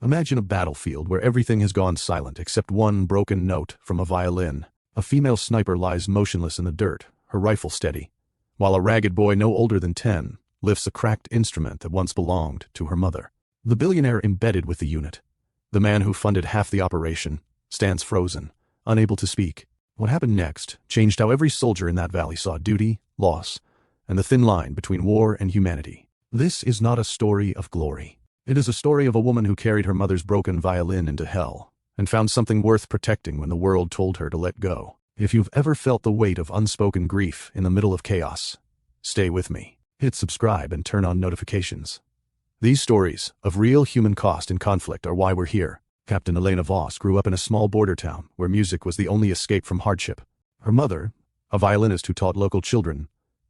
Imagine a battlefield where everything has gone silent except one broken note from a violin. A female sniper lies motionless in the dirt, her rifle steady, while a ragged boy no older than 10 lifts a cracked instrument that once belonged to her mother. The billionaire embedded with the unit, the man who funded half the operation, stands frozen, unable to speak. What happened next changed how every soldier in that valley saw duty, loss, and the thin line between war and humanity. This is not a story of glory. It is a story of a woman who carried her mother's broken violin into hell and found something worth protecting when the world told her to let go. If you've ever felt the weight of unspoken grief in the middle of chaos, stay with me. Hit subscribe and turn on notifications. These stories of real human cost and conflict are why we're here. Captain Elena Voss grew up in a small border town where music was the only escape from hardship. Her mother, a violinist who taught local children,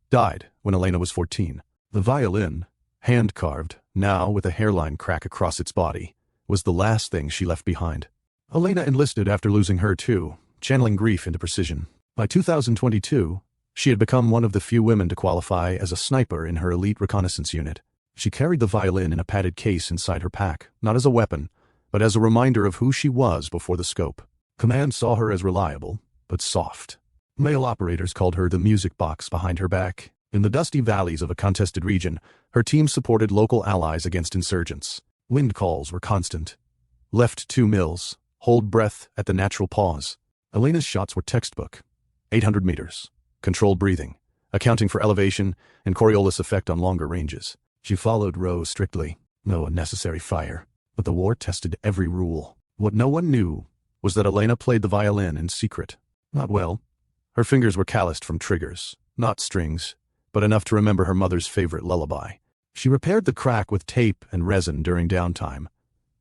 died when Elena was 14. The violin, hand-carved, now with a hairline crack across its body, was the last thing she left behind. Elena enlisted after losing her too, channeling grief into precision. By 2022, she had become one of the few women to qualify as a sniper in her elite reconnaissance unit. She carried the violin in a padded case inside her pack, not as a weapon, but as a reminder of who she was before the scope. Command saw her as reliable, but soft. Male operators called her the music box behind her back. In the dusty valleys of a contested region, her team supported local allies against insurgents. Wind calls were constant. Left 2 mills, hold breath at the natural pause. Elena's shots were textbook. 800 meters. Controlled breathing, accounting for elevation and Coriolis effect on longer ranges. She followed Rose strictly. No unnecessary fire. But the war tested every rule. What no one knew was that Elena played the violin in secret. Not well. Her fingers were calloused from triggers, not strings, but enough to remember her mother's favorite lullaby. She repaired the crack with tape and resin during downtime,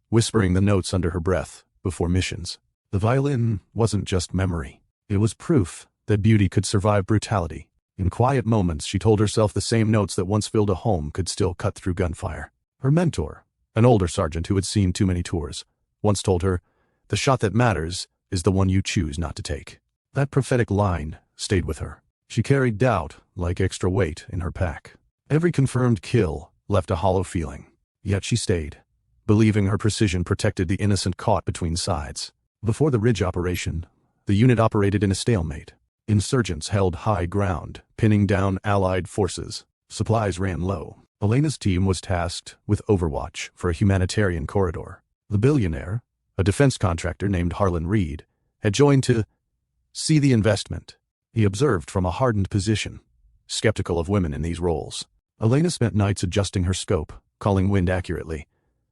whispering the notes under her breath before missions. The violin wasn't just memory. It was proof that beauty could survive brutality. In quiet moments, she told herself the same notes that once filled a home could still cut through gunfire. Her mentor, an older sergeant who had seen too many tours, once told her, "The shot that matters is the one you choose not to take." That prophetic line stayed with her. She carried doubt like extra weight in her pack. Every confirmed kill left a hollow feeling. Yet she stayed, believing her precision protected the innocent caught between sides. Before the Ridge operation, the unit operated in a stalemate. Insurgents held high ground, pinning down Allied forces. Supplies ran low. Elena's team was tasked with overwatch for a humanitarian corridor. The Billionaire, a defense contractor named Harlan Reed, had joined to see the investment. He observed from a hardened position, skeptical of women in these roles. Elena spent nights adjusting her scope, calling wind accurately.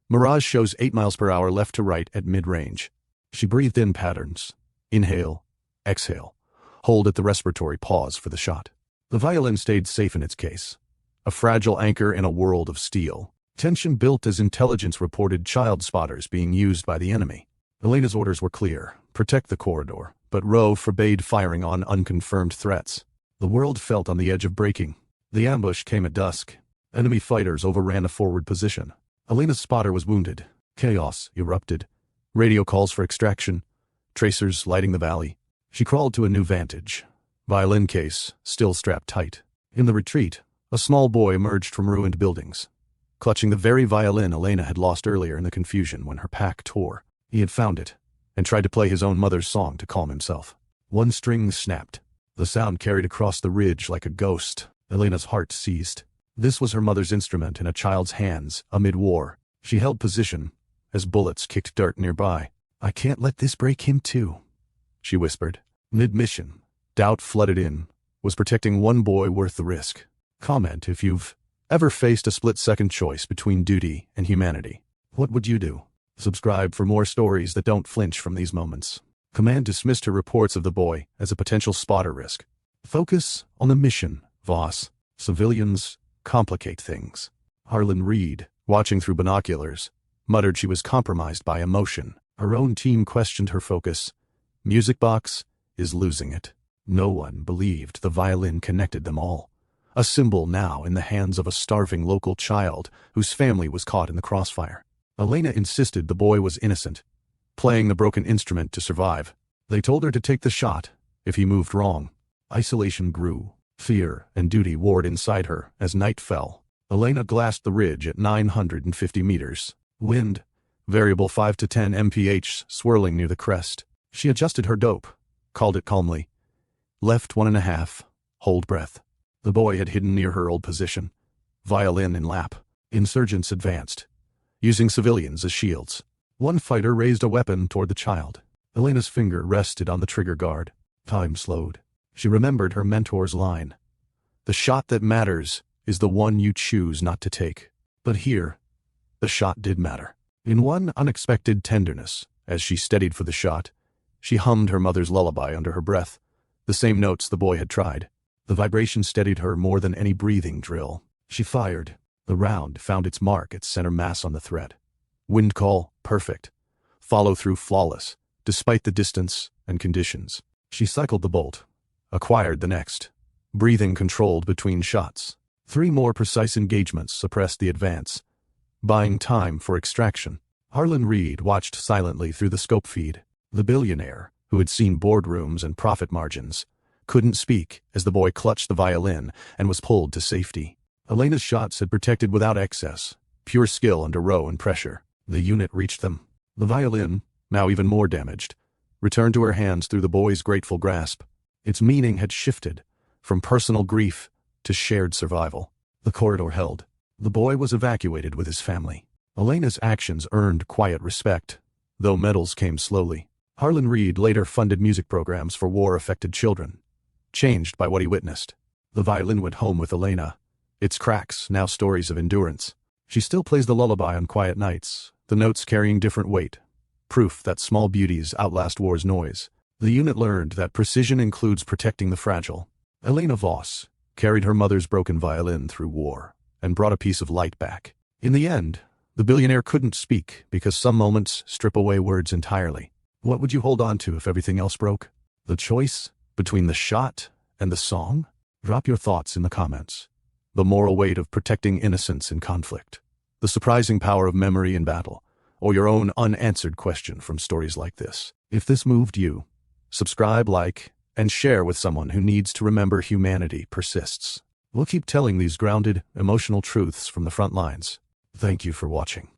Mirage shows 8 miles per hour left to right at mid-range. She breathed in patterns. Inhale, exhale. Hold at the respiratory pause for the shot. The violin stayed safe in its case, a fragile anchor in a world of steel. Tension built as intelligence reported child spotters being used by the enemy. Elena's orders were clear: protect the corridor, but Rowe forbade firing on unconfirmed threats. The world felt on the edge of breaking. The ambush came at dusk. Enemy fighters overran a forward position. Elena's spotter was wounded. Chaos erupted. Radio calls for extraction. Tracers lighting the valley. She crawled to a new vantage. Violin case still strapped tight. In the retreat, a small boy emerged from ruined buildings, clutching the very violin Elena had lost earlier in the confusion when her pack tore. He had found it, and tried to play his own mother's song to calm himself. One string snapped. The sound carried across the ridge like a ghost. Elena's heart seized. This was her mother's instrument in a child's hands, amid war. She held position, as bullets kicked dirt nearby. "I can't let this break him too," she whispered. Mid-mission, doubt flooded in. Was protecting one boy worth the risk? Comment if you've ever faced a split-second choice between duty and humanity. What would you do? Subscribe for more stories that don't flinch from these moments. Command dismissed her reports of the boy as a potential spotter risk. Focus on the mission, Voss. Civilians complicate things. Harlan Reed, watching through binoculars, muttered she was compromised by emotion. Her own team questioned her focus. Music box is losing it. No one believed the violin connected them all. A symbol now in the hands of a starving local child whose family was caught in the crossfire. Elena insisted the boy was innocent, playing the broken instrument to survive. They told her to take the shot if he moved wrong. Isolation grew. Fear and duty warred inside her as night fell. Elena glassed the ridge at 950 meters. Wind variable 5 to 10 mph swirling near the crest. She adjusted her dope, called it calmly. Left 1.5, hold breath. The boy had hidden near her old position, violin in lap. Insurgents advanced, using civilians as shields. One fighter raised a weapon toward the child. Elena's finger rested on the trigger guard. Time slowed. She remembered her mentor's line. The shot that matters is the one you choose not to take. But here, the shot did matter. In one unexpected tenderness, as she steadied for the shot, she hummed her mother's lullaby under her breath, the same notes the boy had tried. The vibration steadied her more than any breathing drill. She fired. The round found its mark at center mass on the thread. Wind call, perfect. Follow through flawless, despite the distance and conditions. She cycled the bolt, acquired the next, breathing controlled between shots. 3 more precise engagements suppressed the advance, buying time for extraction. Harlan Reed watched silently through the scope feed. The billionaire, who had seen boardrooms and profit margins, couldn't speak as the boy clutched the violin and was pulled to safety. Elena's shots had protected without excess, pure skill under row and pressure. The unit reached them. The violin, now even more damaged, returned to her hands through the boy's grateful grasp. Its meaning had shifted, from personal grief to shared survival. The corridor held. The boy was evacuated with his family. Elena's actions earned quiet respect, though medals came slowly. Harlan Reed later funded music programs for war-affected children, changed by what he witnessed. The violin went home with Elena, its cracks now stories of endurance. She still plays the lullaby on quiet nights, the notes carrying different weight, proof that small beauties outlast war's noise. The unit learned that precision includes protecting the fragile. Elena Voss carried her mother's broken violin through war and brought a piece of light back. In the end, the billionaire couldn't speak because some moments strip away words entirely. What would you hold on to if everything else broke? The choice between the shot and the song? Drop your thoughts in the comments. The moral weight of protecting innocence in conflict. The surprising power of memory in battle. Or your own unanswered question from stories like this. If this moved you, subscribe, like, and share with someone who needs to remember humanity persists. We'll keep telling these grounded, emotional truths from the front lines. Thank you for watching.